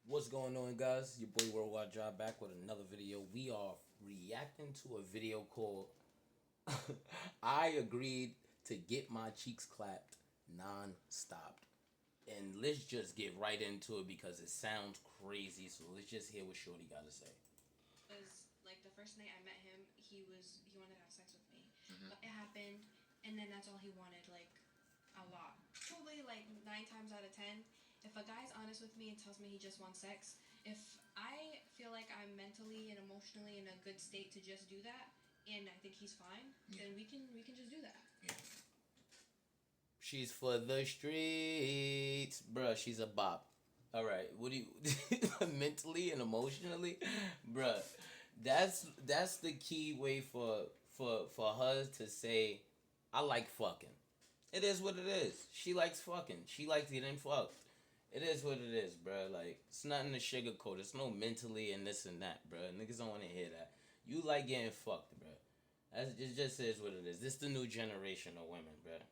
What's going on, guys? Your boy Worldwide Drive back with another video. We are reacting to a video called I Agreed to Get My Cheeks Clapped Non-Stop. And let's just get right into it because it sounds crazy. So let's just hear what Shorty got to say. Was like the first night I met him, he wanted to have sex with me. But it happened, and then that's all he wanted, like a lot. Probably like 9 times out of 10, if a guy's honest with me and tells me he just wants sex, if I feel like I'm mentally and emotionally in a good state to just do that, and I think he's fine, then we can just do that. Yeah. She's for the streets. Bruh, she's a bop. Alright, what do you mentally and emotionally? Bruh. That's the key way for her to say I like fucking. It is what it is. She likes fucking. She likes getting fucked. It is what it is, bruh. Like, it's nothing to sugarcoat. It's no mentally and this and that, bruh. Niggas don't want to hear that. You like getting fucked, bruh. It just is what it is. This the new generation of women, bruh.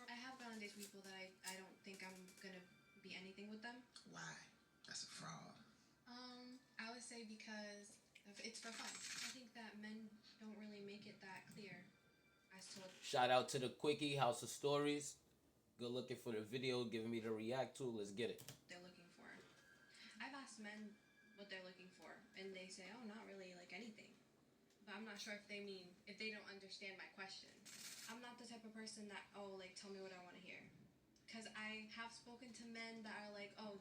I have gone on dates with people that I don't think I'm gonna be anything with them. Why? That's a fraud. I would say because it's for fun. I think that men don't really make it that clear as to what Shout out to the Quickie House of Stories. Good looking for the video, giving me the react to. Let's get it. they're looking for. I've asked men what they're looking for, and they say, "Oh, not really like anything." But I'm not sure if they don't understand my question. I'm not the type of person that, like, tell me what I want to hear. Because I have spoken to men that are like, oh,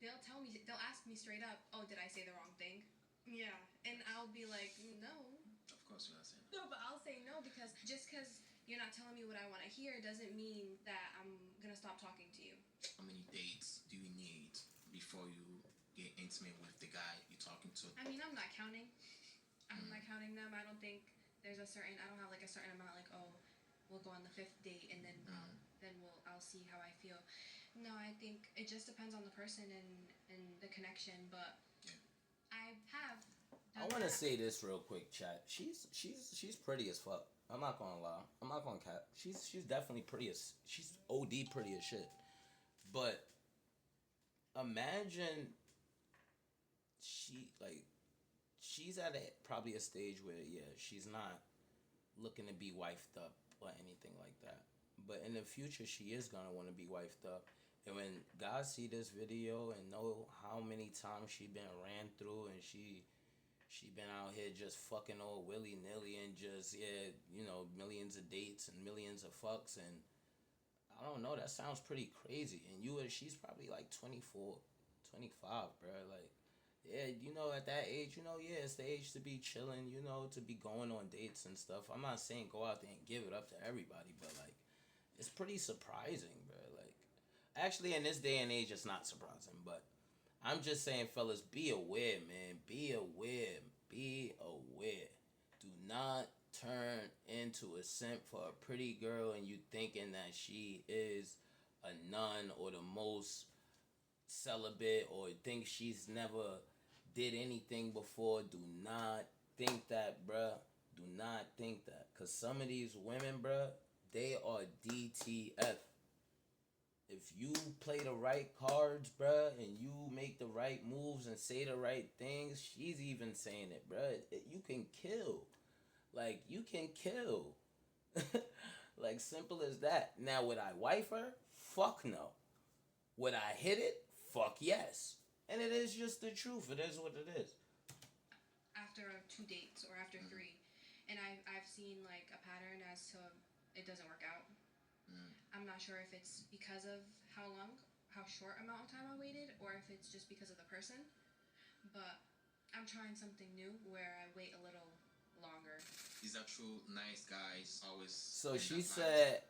they'll ask me straight up, oh, did I say the wrong thing? Yeah. And I'll be like, no. Of course you're not saying. No, but I'll say no because just because you're not telling me what I want to hear doesn't mean that I'm going to stop talking to you. How many dates do you need before you get intimate with the guy you're talking to? I mean, I'm not counting. I'm not counting them. I don't think I don't have like a certain amount, like, oh, we'll go on the 5th date and then I'll see how I feel. No, I think it just depends on the person and the connection, but yeah. I have I want to say this real quick, chat. She's pretty as fuck. I'm not gonna lie. I'm not gonna cap. She's definitely pretty as she's OD pretty as shit. But imagine she's at probably a stage where she's not looking to be wifed up or anything like that. But in the future she is gonna want to be wifed up. And when guys see this video and know how many times she been ran through and she been out here just fucking all willy-nilly and just, millions of dates and millions of fucks. And I don't know, that sounds pretty crazy. And she's probably like 24, 25, bro. Like, at that age, it's the age to be chilling, to be going on dates and stuff. I'm not saying go out there and give it up to everybody, but, like, it's pretty surprising, bro. Like, actually, in this day and age, it's not surprising, but I'm just saying, fellas, be aware, man. Be aware. Be aware. Do not turn into a simp for a pretty girl and you thinking that she is a nun or the most celibate or think she's never did anything before. Do not think that, bruh. Do not think that. Because some of these women, bruh, they are DTF. If you play the right cards, bruh, and you make the right moves and say the right things, she's even saying it, bruh. You can kill. Like, you can kill. Like, simple as that. Now, would I wife her? Fuck no. Would I hit it? Fuck yes. And it is just the truth. It is what it is. After 2 dates or after 3, and I've seen like a pattern as to it doesn't work out. I'm not sure if it's because of how short amount of time I waited, or if it's just because of the person. But I'm trying something new where I wait a little longer. Is that true? Nice guys always. So she said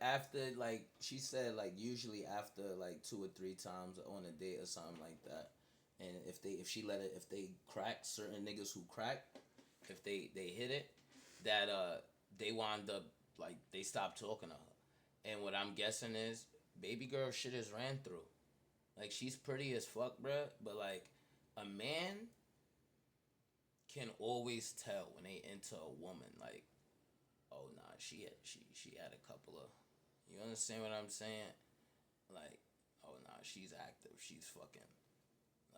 usually after like 2 or 3 times on a date or something like that. And if they crack, certain niggas who crack, if they hit it, that they wind up like they stop talking to her. And what I'm guessing is baby girl shit is ran through. Like, she's pretty as fuck, bruh, but like a man can always tell when they enter a woman, like, oh nah, she had a couple of, you understand what I'm saying? Like, oh nah, she's active, she's fucking,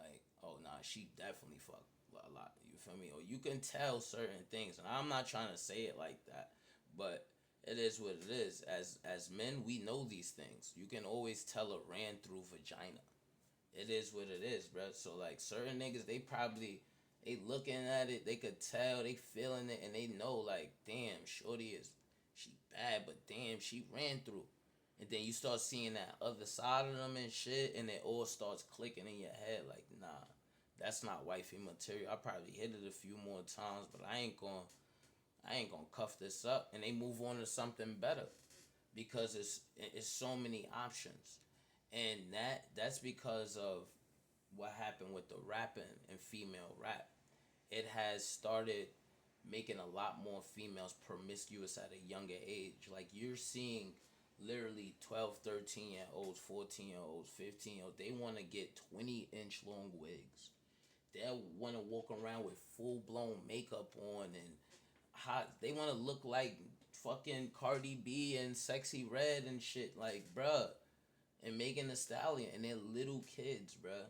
Like, oh nah, she definitely fucked a lot. You feel me? Or you can tell certain things, and I'm not trying to say it like that, but it is what it is. As men, we know these things. You can always tell a ran through vagina. It is what it is, bro. So like certain niggas, they looking at it, they could tell, they feeling it, and they know like, damn, shorty is she bad, but damn, she ran through. And then you start seeing that other side of them and shit, and it all starts clicking in your head like, nah, that's not wifey material. I probably hit it a few more times, but I ain't gonna cuff this up, and they move on to something better because it's so many options, and that's because of what happened with the rapping and female rap. It has started making a lot more females promiscuous at a younger age. Like you're seeing literally 12, 13-year olds, 14-year olds, 15-year olds. They want to get 20-inch long wigs. They want to walk around with full blown makeup on and hot. They want to look like fucking Cardi B and Sexy Red and shit. Like, bruh. And Megan Thee Stallion. And they're little kids, bruh.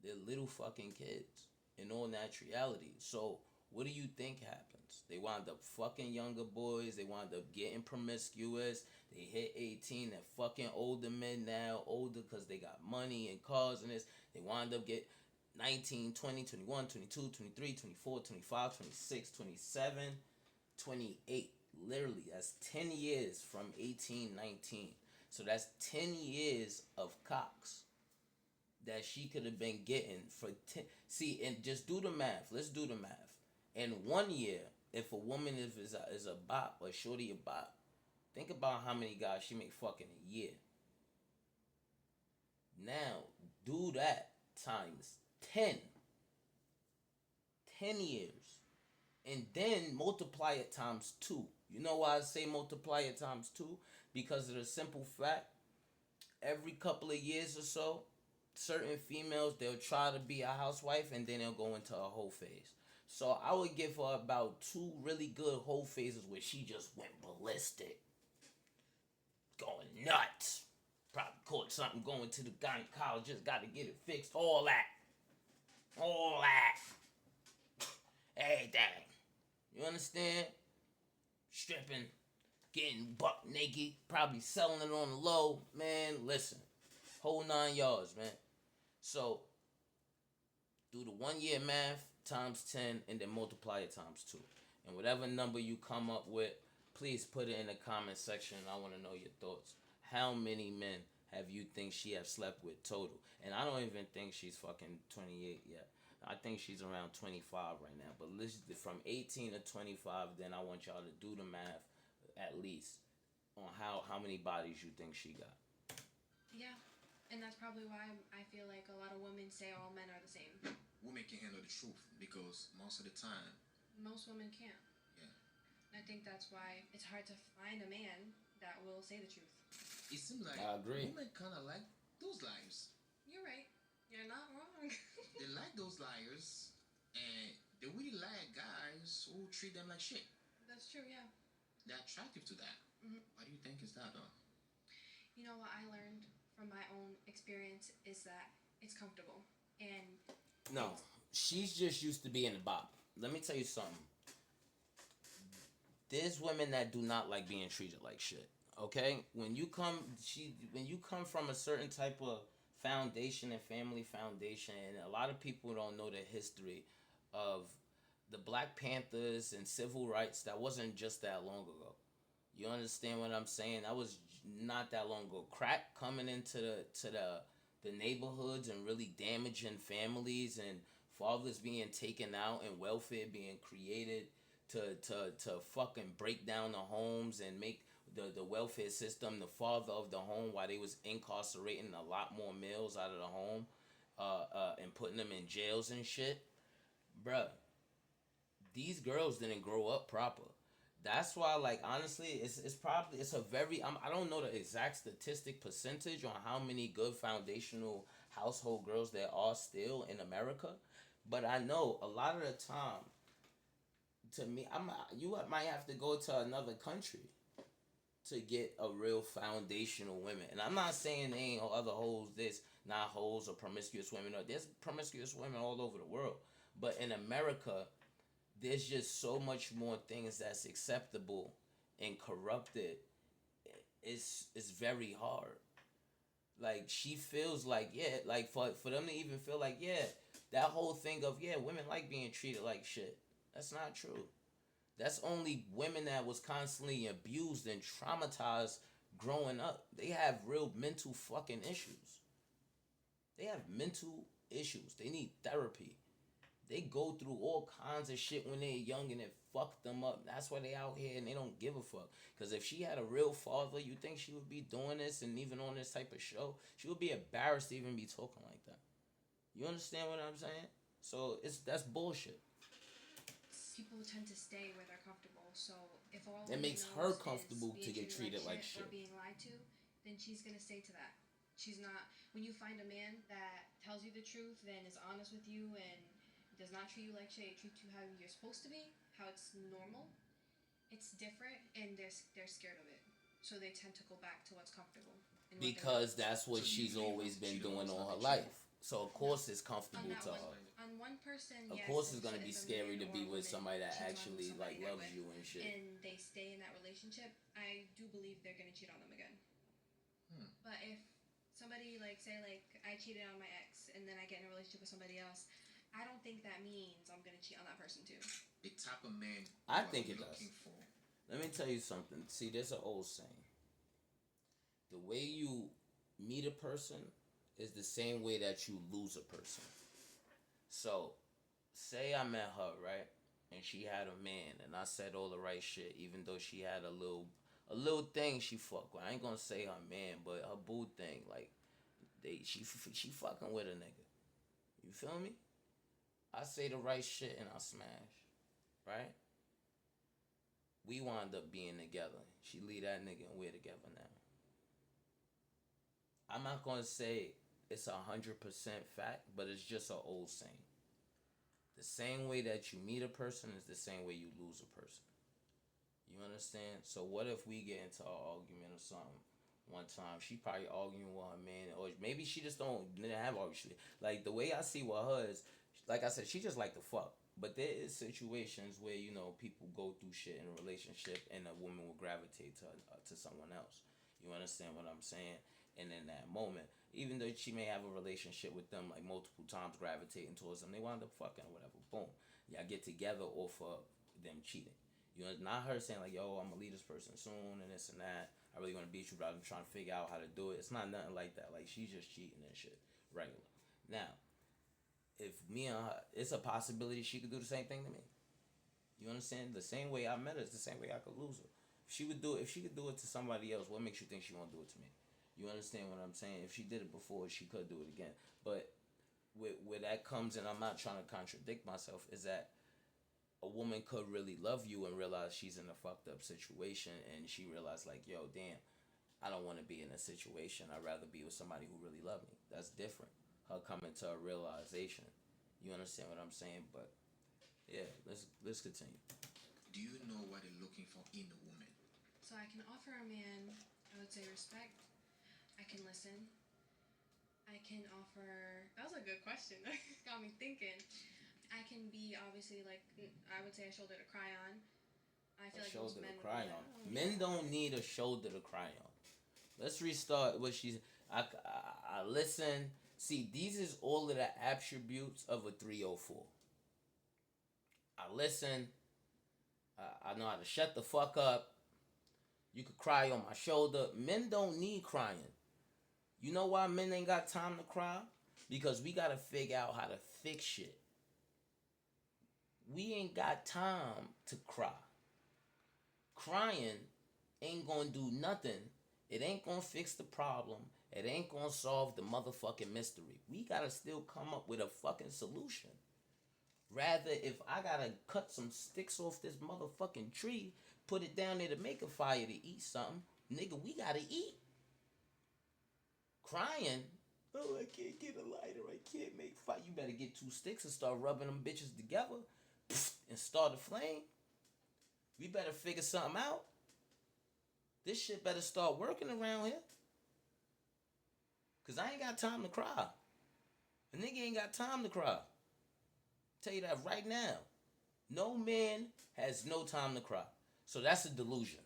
They're little fucking kids. In all naturality. So, what do you think happens? They wind up fucking younger boys. They wind up getting promiscuous. They hit 18. They're fucking older men now. Older because they got money and cars and this. They wind up get 19, 20, 21, 22, 23, 24, 25, 26, 27, 28. Literally, that's 10 years from 18, 19. So that's 10 years of cocks that she could have been getting for 10. See, and just do the math. Let's do the math. In 1 year, if a woman is a bop or shorty a bop, think about how many guys she make fucking a year. Now, do that times 10. 10 years. And then multiply it times 2. You know why I say multiply it times 2? Because of the simple fact, every couple of years or so, certain females, they'll try to be a housewife and then they'll go into a whole phase. So I would give her about 2 really good whole phases where she just went ballistic. Going nuts. Probably caught something, going to the gynecologist, got to get it fixed. All that. Everything. You understand? Stripping, getting buck naked, probably selling it on the low. Man, listen. Whole 9 yards, man. So, do the 1 year math times 10 and then multiply it times 2. And whatever number you come up with, please put it in the comment section. I want to know your thoughts. How many men have you think she have slept with total? And I don't even think she's fucking 28 yet. I think she's around 25 right now. But from 18 to 25, then I want y'all to do the math at least on how many bodies you think she got. Yeah. And that's probably why I feel like a lot of women say all men are the same. Women can handle the truth because most of the time, most women can't. Yeah. And I think that's why it's hard to find a man that will say the truth. It seems like I agree. women kind of like those liars. You're right. You're not wrong. They like those liars, and they really like guys who treat them like shit. That's true, yeah. They're attractive to that. Mm-hmm. Why do you think is that, though? You know what I learned from my own experience is that it's comfortable. And no, she's just used to being a bop. Let me tell you something. There's women that do not like being treated like shit. Okay? When you come from a certain type of foundation and family foundation, and a lot of people don't know the history of the Black Panthers and civil rights, that wasn't just that long ago. You understand what I'm saying? That was not that long ago. Crack coming into the neighborhoods and really damaging families, and fathers being taken out and welfare being created to fucking break down the homes and make the welfare system the father of the home, while they was incarcerating a lot more males out of the home and putting them in jails and shit. Bruh, these girls didn't grow up proper. That's why, like, honestly, it's a very, I don't know the exact statistic percentage on how many good foundational household girls there are still in America, but I know a lot of the time, to me, you might have to go to another country to get a real foundational women. And I'm not saying they ain't other hoes this. not hoes or promiscuous women. There's promiscuous women all over the world, but in America, there's just so much more things that's acceptable and corrupted. It's very hard. Like she feels like yeah, like for them to even feel like yeah, that whole thing of yeah, women like being treated like shit. That's not true. That's only women that was constantly abused and traumatized growing up. They have real mental fucking issues. They have mental issues. They need therapy. They go through all kinds of shit when they're young and it fucked them up. That's why they out here and they don't give a fuck. Because if she had a real father, you think she would be doing this and even on this type of show? She would be embarrassed to even be talking like that. You understand what I'm saying? So that's bullshit. People tend to stay where they're comfortable. So if all it makes her comfortable to get treated like shit or being lied to, then she's gonna stay to that. She's not. When you find a man that tells you the truth, then is honest with you and does not treat you like shit, treats you how you're supposed to be, how it's normal, it's different, and they're scared of it. So they tend to go back to what's comfortable. Because that's what she's always been doing all her life. So of course it's comfortable to her. On one person, of yes, course it's gonna be scary to be with somebody that actually like loves you and shit. And they stay in that relationship. I do believe they're gonna cheat on them again. But if somebody like say like I cheated on my ex and then I get in a relationship with somebody else, I don't think that means I'm gonna cheat on that person too. The type of man I think it does. For. Let me tell you something. See, there's an old saying. The way you meet a person is the same way that you lose a person. So, say I met her, right? And she had a man and I said all the right shit, even though she had a little thing she fuck with. I ain't gonna say her man, but her boo thing, like she fucking with a nigga. You feel me? I say the right shit and I smash, right? We wound up being together. She leave that nigga and we're together now. I'm not gonna say it's 100% fact, but it's just an old saying. The same way that you meet a person is the same way you lose a person. You understand? So what if we get into an argument or something one time? She probably arguing with her man, or maybe she just don't have argument. Like the way I see with her is, like I said, she just like to fuck. But there is situations where you know people go through shit in a relationship, and a woman will gravitate to someone else. You understand what I'm saying? And in that moment, even though she may have a relationship with them like multiple times, gravitating towards them, they wind up fucking or whatever. Boom, y'all get together off of them cheating. You know, not her saying like, "Yo, I'm gonna leave this person soon and this and that. I really want to beat you, but I'm trying to figure out how to do it." It's not nothing like that. Like she's just cheating and shit, regular. Now, if me and her, it's a possibility she could do the same thing to me. You understand? The same way I met her is the same way I could lose her. If she could do it to somebody else, what makes you think she won't do it to me? You understand what I'm saying? If she did it before, she could do it again. But where that comes in, I'm not trying to contradict myself, is that a woman could really love you and realize she's in a fucked up situation, and she realized like, yo, damn, I don't want to be in a situation. I'd rather be with somebody who really love me. That's different. Her coming to a realization. You understand what I'm saying? But yeah, let's continue. Do you know what they're looking for in a woman? So I can offer a man, I would say, respect. I can listen. I can offer. That was a good question. Got me thinking. I can be obviously like I would say a shoulder to cry on. I feel like most men cry on. Men don't need a shoulder to cry on. Let's restart what she's. I listen. See, these is all of the attributes of a 304. I listen. I know how to shut the fuck up. You could cry on my shoulder. Men don't need crying. You know why men ain't got time to cry? Because we gotta figure out how to fix shit. We ain't got time to cry. Crying ain't gonna do nothing. It ain't gonna fix the problem. It ain't gonna solve the motherfucking mystery. We gotta still come up with a fucking solution. Rather, if I gotta cut some sticks off this motherfucking tree, put it down there to make a fire to eat something, nigga, we gotta eat. Crying, oh, I can't get a lighter, I can't make fire. You better get 2 sticks and start rubbing them bitches together and start a flame. We better figure something out. This shit better start working around here. Cause I ain't got time to cry. A nigga ain't got time to cry. Tell you that right now. No man has no time to cry. So that's a delusion.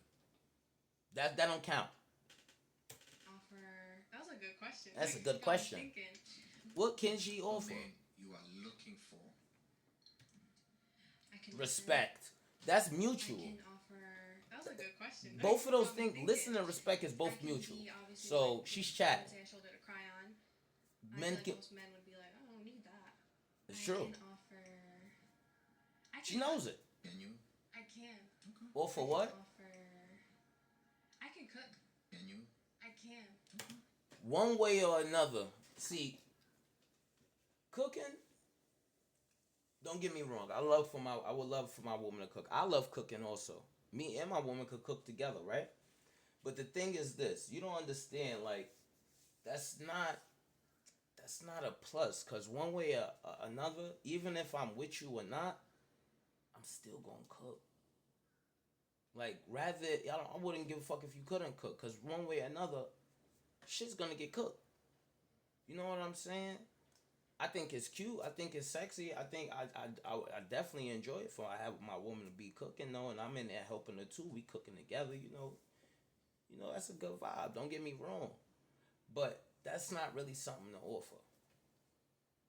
That don't count. Offer. That was a good question. That's a good question. What can she offer? Man, you are looking for Respect. That's mutual. I can offer. That was a good question. Both of those things, listen and respect, is both mutual. So like, she's chatting. Say a shoulder to cry on. Men I feel like can. most men would be like, I don't need that. It's I true. Can offer. She knows it. Can you? I can. Okay. Offer what? I can cook. Can you? I can. Okay. One way or another. See, cooking. Don't get me wrong. I would love for my woman to cook. I love cooking also. Me and my woman could cook together, right? But the thing is this: you don't understand. Like, that's not a plus. Cause one way or another, even if I'm with you or not, I'm still gonna cook. Like, rather, I wouldn't give a fuck if you couldn't cook. Cause one way or another, shit's gonna get cooked. You know what I'm saying? I think it's cute. I think it's sexy. I think I definitely enjoy it. For I have my woman to be cooking though, and I'm in there helping her too. We cooking together. You know that's a good vibe. Don't get me wrong, but that's not really something to offer.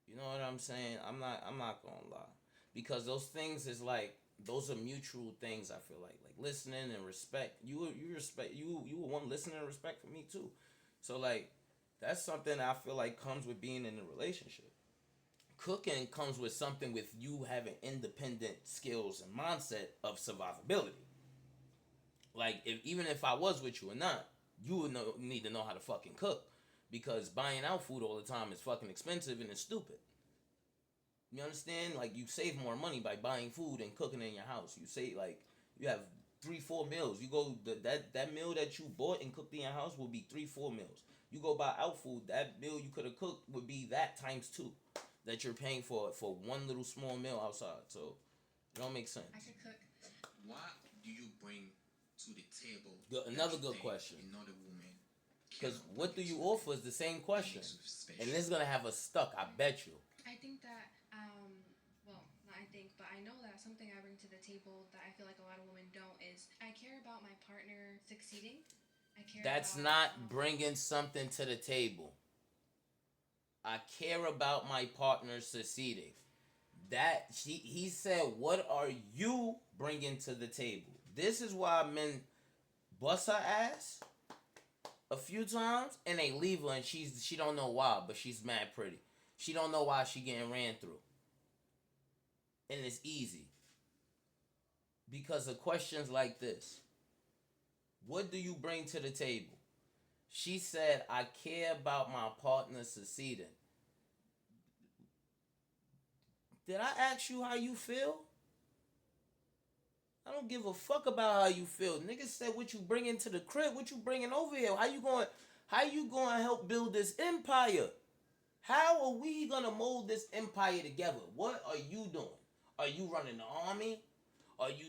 You know what I'm saying? I'm not gonna lie, because those things is like, those are mutual things. I feel like listening and respect. You respect you would want listening and respect for me too. So like, that's something I feel like comes with being in a relationship. Cooking comes with something with you having independent skills and mindset of survivability. Like, even if I was with you or not, you would need to know how to fucking cook, because buying out food all the time is fucking expensive and it's stupid. You understand? Like, you save more money by buying food and cooking in your house. You say, like, you have 3-4 meals. You go that meal that you bought and cooked in your house will be 3-4 meals. You go buy out food, that meal you could have cooked would be that times 2 that you're paying for one little small meal outside. So it don't make sense. I could cook. What do you bring to the table? Another good question. Another woman. Because what do you offer is the same question, and it's gonna have us stuck. I bet you. I think that well, not I think, but I know that something I bring to the table that I feel like a lot of women don't is I care about my partner succeeding. That's not bringing something to the table. I care about my partner succeeding. He said, what are you bringing to the table? This is why men bust her ass a few times and they leave her, and she don't know why, but she's mad pretty. She don't know why she getting ran through. And it's easy. Because of questions like this. What do you bring to the table? She said, I care about my partner succeeding. Did I ask you how you feel? I don't give a fuck about how you feel. Niggas said what you bringing to the crib, what you bringing over here. How you going to help build this empire? How are we going to mold this empire together? What are you doing? Are you running the army? Are you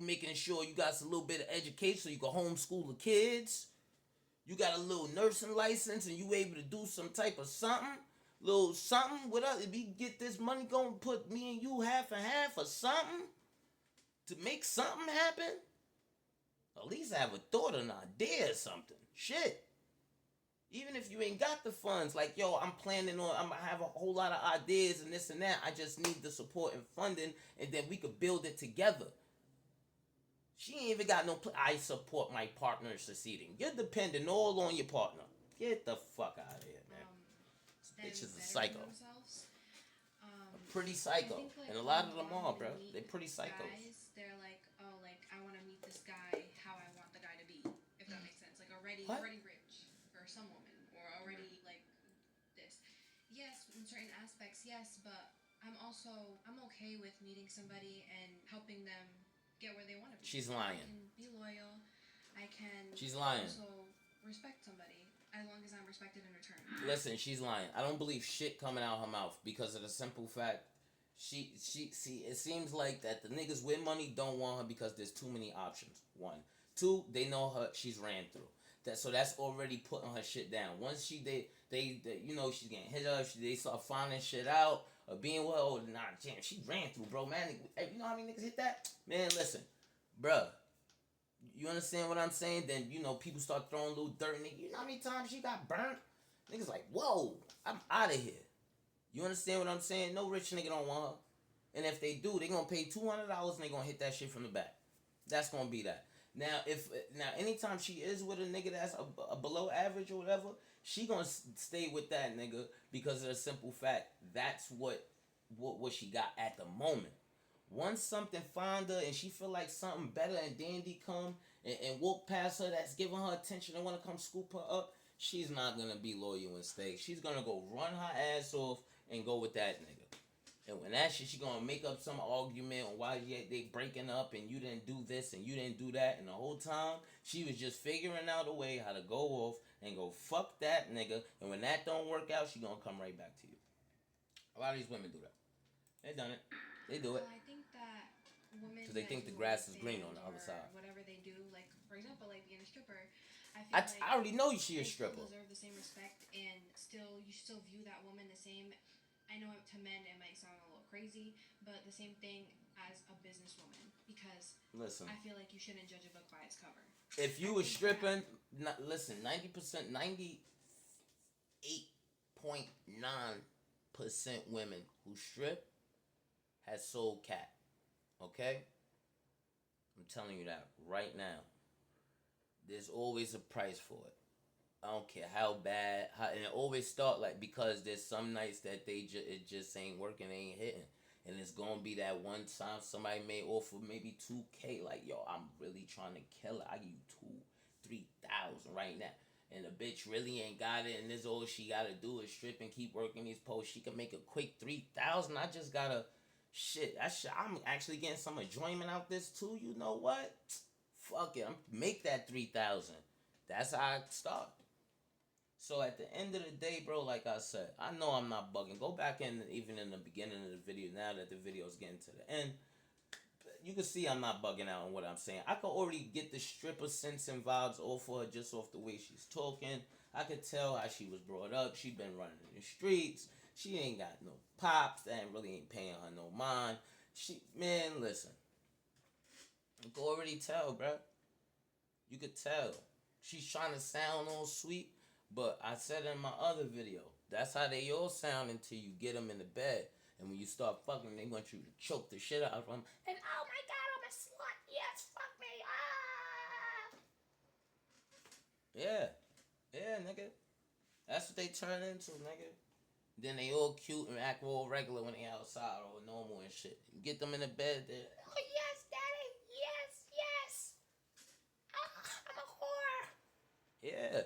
making sure you got a little bit of education so you can homeschool the kids? You got a little nursing license and you able to do some type of something? Little something? What else? If we get this money, gonna put me and you half and half or something? To make something happen? At least have a thought, an idea or something. Shit. Even if you ain't got the funds, like, yo, I'm gonna have a whole lot of ideas and this and that. I just need the support and funding, and then we could build it together. She ain't even got no I support my partner succeeding. You're depending all on your partner. Get the fuck out of here, man. This bitch is a psycho. A pretty psycho. Think, like, and a lot of them when are, bro. we They're pretty psychos. Guys, they're like, oh, like, I want to meet this guy how I want the guy to be. If that makes sense. Like, already rich. Or some woman. Or already, like, this. Yes, in certain aspects, yes. But I'm okay with meeting somebody and helping them get where they want to be. She's lying. I can be loyal. I can She's lying. also respect somebody as long as I'm respected in return. Listen, she's lying. I don't believe shit coming out her mouth because of the simple fact she it seems like that the niggas with money don't want her because there's too many options. 1. 2, they know her, she's ran through. So that's already putting her shit down. Once they you know, she's getting hit up. They start finding shit out or being well. Nah, damn, she ran through, bro. Man, you know how many niggas hit that? Man, listen, bruh. You understand what I'm saying? Then, you know, people start throwing little dirt in it. You know how many times she got burnt? Niggas like, whoa, I'm out of here. You understand what I'm saying? No rich nigga don't want her. And if they do, they gonna pay $200 and they gonna hit that shit from the back. That's gonna be that. Now, anytime she is with a nigga that's a below average or whatever, she gonna stay with that nigga because of the simple fact that's what she got at the moment. Once something find her and she feel like something better and dandy come and walk past her that's giving her attention and want to come scoop her up, she's not gonna be loyal and stay. She's gonna go run her ass off and go with that nigga. And when that shit, she gonna make up some argument on why they breaking up and you didn't do this and you didn't do that. And the whole time, she was just figuring out a way how to go off and go fuck that nigga. And when that don't work out, she gonna come right back to you. A lot of these women do that. They done it. They do it. I think that women, because they think the grass is green on the other side. Whatever they do, like for example, like being a stripper, I already know she a stripper. Still deserve the same respect, and you still view that woman the same. I know to men it might sound a little crazy, but the same thing as a businesswoman, because listen, I feel like you shouldn't judge a book by its cover. If you were stripping, listen, 90%, 98.9% women who strip has sold cat. Okay? I'm telling you that right now. There's always a price for it. I don't care how bad, and it always start like, because there's some nights that it just ain't working, ain't hitting. And it's gonna be that one time somebody may offer maybe $2,000, like, yo, I'm really trying to kill it. I give you $2,000-$3,000 right now. And the bitch really ain't got it, and this all she gotta do is strip and keep working these posts. She can make a quick $3,000. I just gotta I'm actually getting some enjoyment out this too. You know what? Fuck it. I'm make that $3,000. That's how I start. So at the end of the day, bro, like I said, I know I'm not bugging. Go back in, even in the beginning of the video, now that the video is getting to the end, you can see I'm not bugging out on what I'm saying. I could already get the stripper sense and vibes off her just off the way she's talking. I could tell how she was brought up. She been running in the streets. She ain't got no pops. That really ain't paying her no mind. Man, listen. You can already tell, bro. You could tell. She's trying to sound all sweet. But I said in my other video, that's how they all sound until you get them in the bed. And when you start fucking, they want you to choke the shit out of them. And oh my God, I'm a slut. Yes, fuck me. Ah. Yeah, nigga. That's what they turn into, nigga. Then they all cute and act all regular when they outside or normal and shit. You get them in the bed, they're, oh yes, daddy. Yes. I'm a whore. Yeah.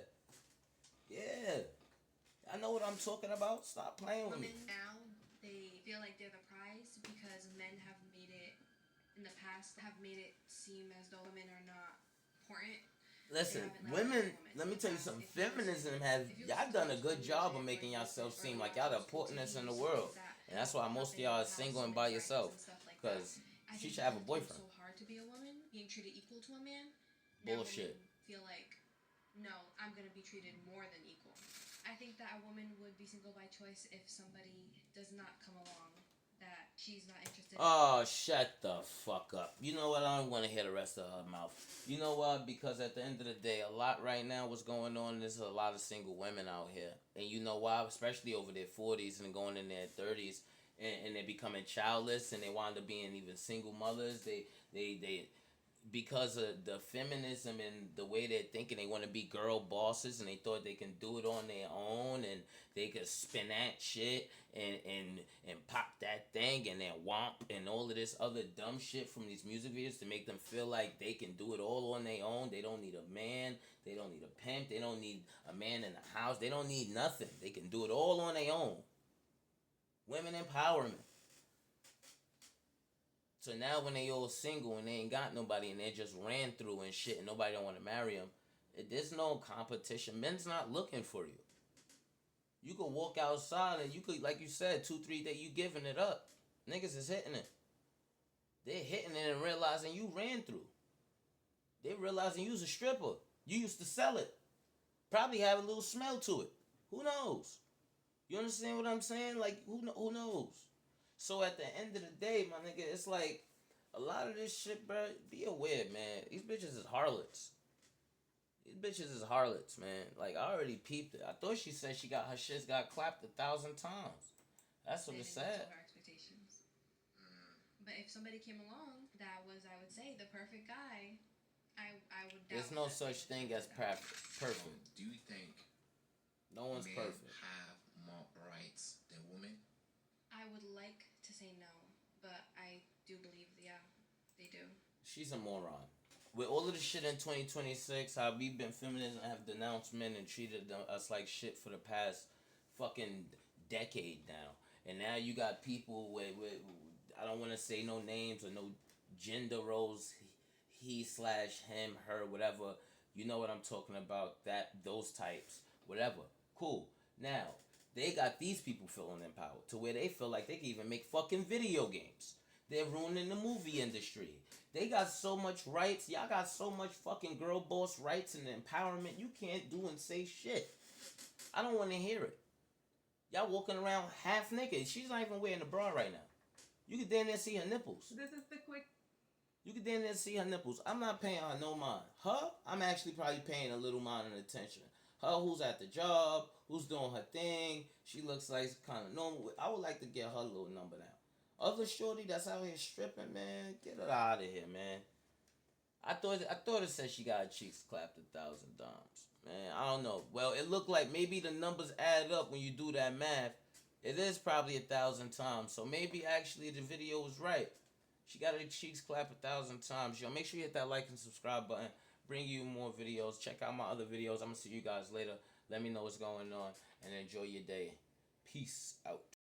I know what I'm talking about. Stop playing with me. Women now, they feel like they're the prize because men have made it, in the past, have made it seem as though women are not important. Listen, women, let me tell you something. Feminism y'all done a good job of making yourself seem like y'all the importantest in the world. And that's why most of y'all are single and by yourself. Because she should have a boyfriend. It's so hard to be a woman, being treated equal to a man. Bullshit. Feel like, no, I'm going to be treated more than equal. I think that a woman would be single by choice if somebody does not come along that she's not interested in. Oh, shut the fuck up. You know what? I don't want to hear the rest of her mouth. You know what? Because at the end of the day, a lot right now, what's going on, there's a lot of single women out here. And you know why? Especially over their 40s and going in their 30s. And they're becoming childless and they wind up being even single mothers. They because of the feminism and the way they're thinking, they want to be girl bosses and they thought they can do it on their own and they could spin that shit and pop that thing and then womp and all of this other dumb shit from these music videos to make them feel like they can do it all on their own. They don't need a man. They don't need a pimp. They don't need a man in the house. They don't need nothing. They can do it all on their own. Women empowerment. So now when they all single and they ain't got nobody and they just ran through and shit and nobody don't want to marry them, there's no competition. Men's not looking for you. You could walk outside and you could, like you said, 2-3 days, you giving it up. Niggas is hitting it. They're hitting it and realizing you ran through. They realizing you was a stripper. You used to sell it. Probably have a little smell to it. Who knows? You understand what I'm saying? Like, who knows? So at the end of the day, my nigga, it's like a lot of this shit, bro. Be aware, man. These bitches is harlots. These bitches is harlots, man. Like, I already peeped it. I thought she said her shit got clapped 1,000 times. That's what it said. Her expectations. But if somebody came along that was, I would say, the perfect guy, I would. There's no such thing as perfect. Do you think no one's men perfect have more rights than women? I would like to say no, but I do believe, yeah, they do. She's a moron. With all of the shit in 2026, how we've been feminists and have denounced men and treated us like shit for the past fucking decade now. And now you got people with I don't want to say no names or no gender roles, he/him, her, whatever. You know what I'm talking about, those types, whatever. Cool. Now, they got these people feeling empowered to where they feel like they can even make fucking video games. They're ruining the movie industry. They got so much rights. Y'all got so much fucking girl boss rights and empowerment. You can't do and say shit. I don't want to hear it. Y'all walking around half naked. She's not even wearing a bra right now. You can damn near see her nipples. This is the quick. You can damn near see her nipples. I'm not paying her no mind. Her, I'm actually probably paying a little mind and attention. Her, who's at the job, who's doing her thing. She looks like kind of normal. I would like to get her little number now. Other shorty that's out here stripping, man, get her out of here, man. I thought it said she got her cheeks clapped 1,000 times. Man, I don't know. Well, it looked like maybe the numbers add up when you do that math. It is probably 1,000 times. So maybe actually the video was right. She got her cheeks clapped 1,000 times. Yo, make sure you hit that like and subscribe button. Bring you more videos. Check out my other videos. I'm going to see you guys later. Let me know what's going on. And enjoy your day. Peace out.